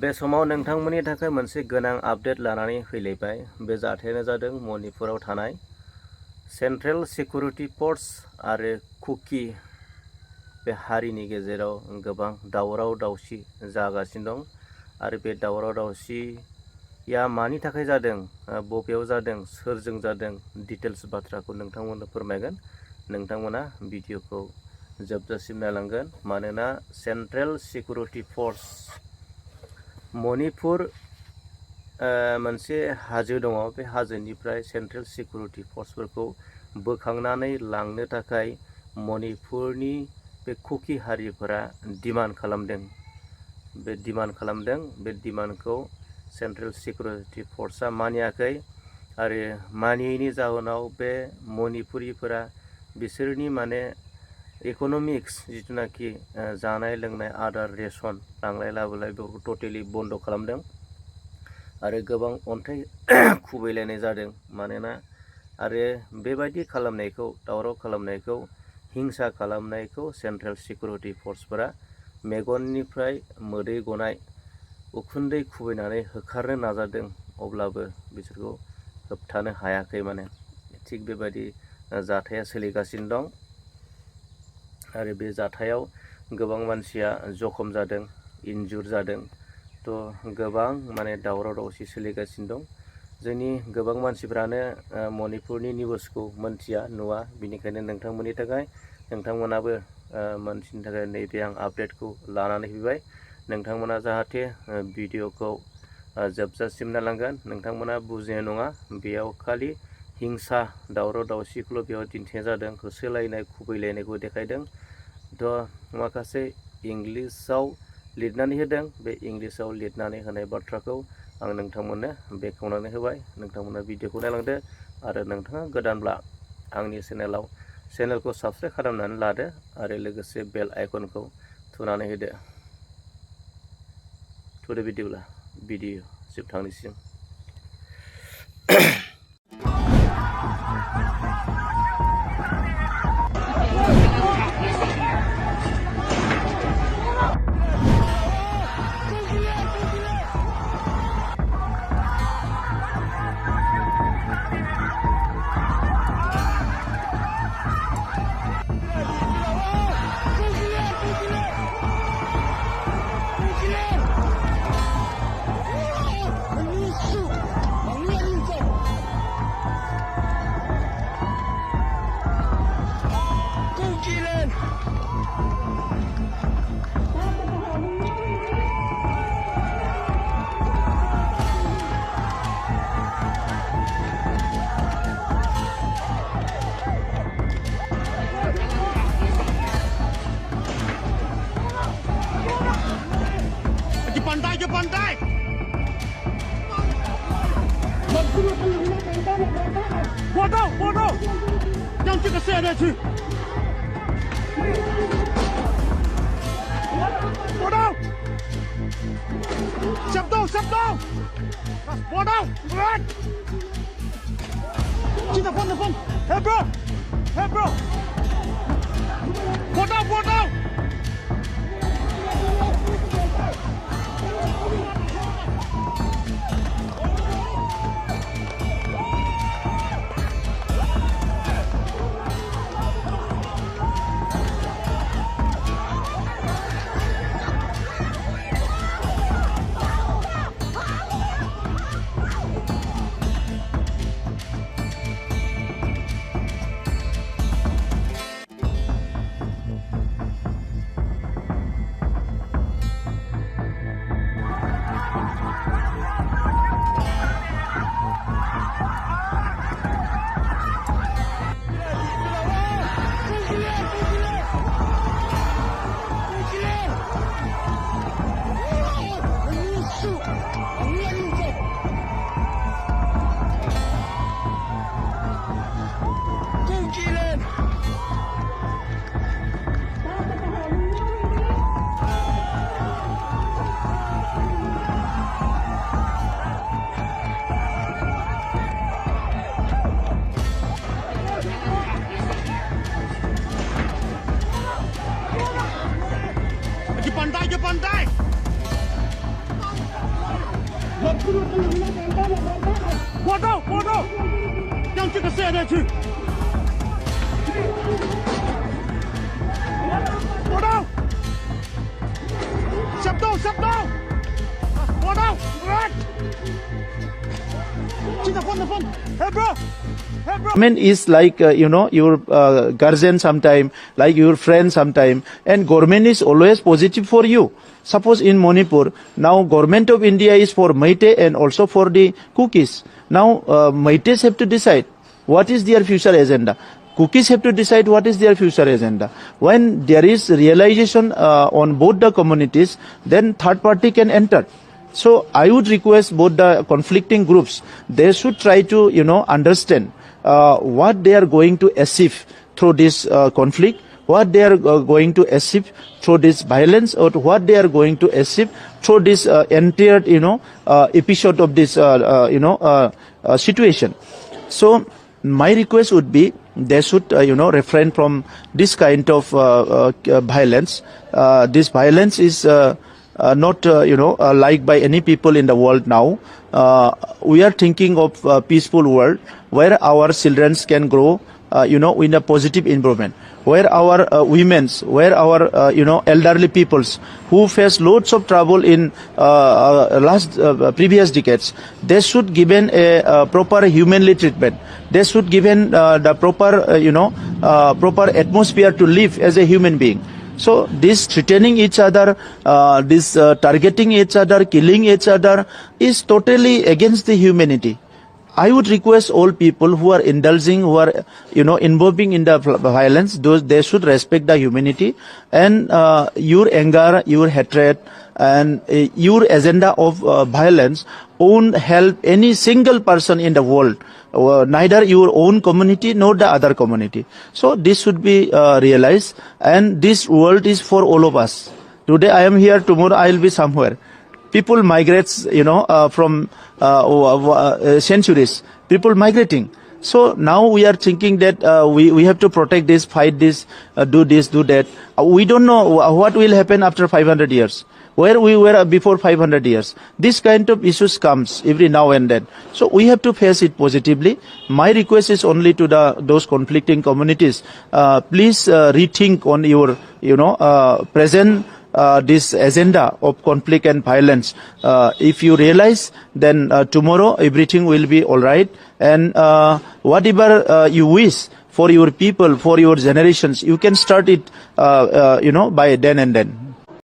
बे समाव नोंथांमोननि थाखाय मोनसे गोनां आपडेट लानानै फैलायबाय। बे जाथायानो जादों मणिपुराव थानाय सेन्ट्रेल सिकिउरिटि फर्स आरो कुकी बे हारिनि गेजेराव गोबां दावराव दावसि जागासिनो दं आरो बे दावराव दावसिया मानि थाखाय जादों, बबेयाव जादों, सोरजों जादों, डिटेल्स बाथ्राखौ नोंथांमोननो फोरमायगोन। नोंथांमोना भिडिअखौ जोबजासिम नायलांगोन मानोना सेन्ट्रेल सिकिउरिटि फर्स मणिपुर मोनसे हाजो दङ, बे हाजोनिफ्राय सेन्ट्रेल सिकिउरिटि फर्सफोरखौ बोखांनानै लांनो थाखाय मणिपुरनि बे कुकी हारिफोरा डिमान्ड खालामदों। बे डिमान्डखौ सेन्ट्रेल सिकिउरिटि फर्सआ मानियाखै आरो मानियैनि जाहोनाव बे मणिपुरिफोरा बिसोरनि इक'नमिक्स जिथुनाखि जानाय लोंनाय आदार रेशन लांलाय लाबोलाय बेफोरखौ टटेलि बन्द' खालामदों आरो गोबां अन्थाइ खुबैलायनाय जादों। मानोना आरो बेबायदि खालामनायखौ, दावराव खालामनायखौ, हिंसा खालामनायखौ सेन्ट्रेल सिकिउरिटि फर्सफोरा मेगननिफ्राय मोदै गनाय उखुन्दै खुबैनानै होखारनो नाजादों, अब्लाबो बिसोरखौ होबथानो हायाखै। थिग बेबायदि जाथाया सोलिगासिनो दं आरो बे जाथायाव गोबां मानसिया जखम जादों, इनजुर जादों। गोबां दावराव दावसि सोलिगासिनो दं। जोंनि गोबां मानसिफ्रानो मणिपुरनि निउसखौ मोनथिया, नुवा, बिनिखायनो नोंथांमोननि थाखाय, नोंथांमोनाबो मोनथिनो थाखाय नैबे आं आपडेटखौ लानानै फैबाय। नोंथांमोना जाहाथे भिडिअखौ जोबजासिम नायलांगोन। नोंथांमोना बुजिनाय नङा, बेयाव खालि हिंसा दावराव दावसिखौल' बेयाव दिन्थिनाय जादों, होसोलायनाय खुबैलायनायखौ देखायदों। माखासे इंलिसाव लिरनानै होदों, बे इंलिसाव लिरनानै होनाय बाथ्राखौ आं नोंथांमोननो बेखेवनानै होबाय। नोंथांमोना भिडिअखौ नायलांदो आरो नोंथाङा गोदानब्ला आंनि चेनेलखौ साबस्क्राइब खालामनानै लादो आरो लोगोसे बेल आइकनखौ थुनानै होदो। बिदिब्ला video जोबथांनिसिम। Ke pantai! Bodoh! Jangan kita saya去. Bodoh! Siap dong! Bodoh! Berat! Kita pon. Hey bro! Bodoh! 过道，让这个射下去。过道，上道，过道，现在混，Hey bro。Government is like your guardian sometime, like your friend sometime, and government is always positive for you. Suppose in Monipur, now government of India is for Meitei and also for the Kukis. Now Meiteis have to decide what is their future agenda. Kukis have to decide what is their future agenda. When there is realization on both the communities, then third party can enter. So I would request both the conflicting groups, they should try to understand what they are going to achieve through this conflict, what they are going to achieve through this violence, or what they are going to achieve through this entire episode of this situation. So my request would be they should refrain from this kind of violence. This violence is not liked by any people in the world now. We are thinking of a peaceful world where our children can grow in a positive environment, where our women's, where our elderly peoples who face loads of trouble in previous decades, they should given a proper humanly treatment. They should given the proper proper atmosphere to live as a human being. So this threatening each other, this targeting each other, killing each other is totally against the humanity. I would request all people who are indulging, who are involving in the violence, they should respect the humanity, and your anger, your hatred, and your agenda of violence won't help any single person in the world, neither your own community nor the other community. So this should be realized, and this world is for all of us. Today I am here, tomorrow I will be somewhere. People migrate, from centuries. People migrating. So now we are thinking that we have to protect this, fight this, do that. We don't know what will happen after 500 years. Where we were before 500 years. This kind of issues comes every now and then. So we have to face it positively. My request is only to those conflicting communities. Please rethink on your, present this agenda of conflict and violence. If you realize, then tomorrow everything will be all right. And whatever you wish for your people, for your generations, you can start it, by then and then.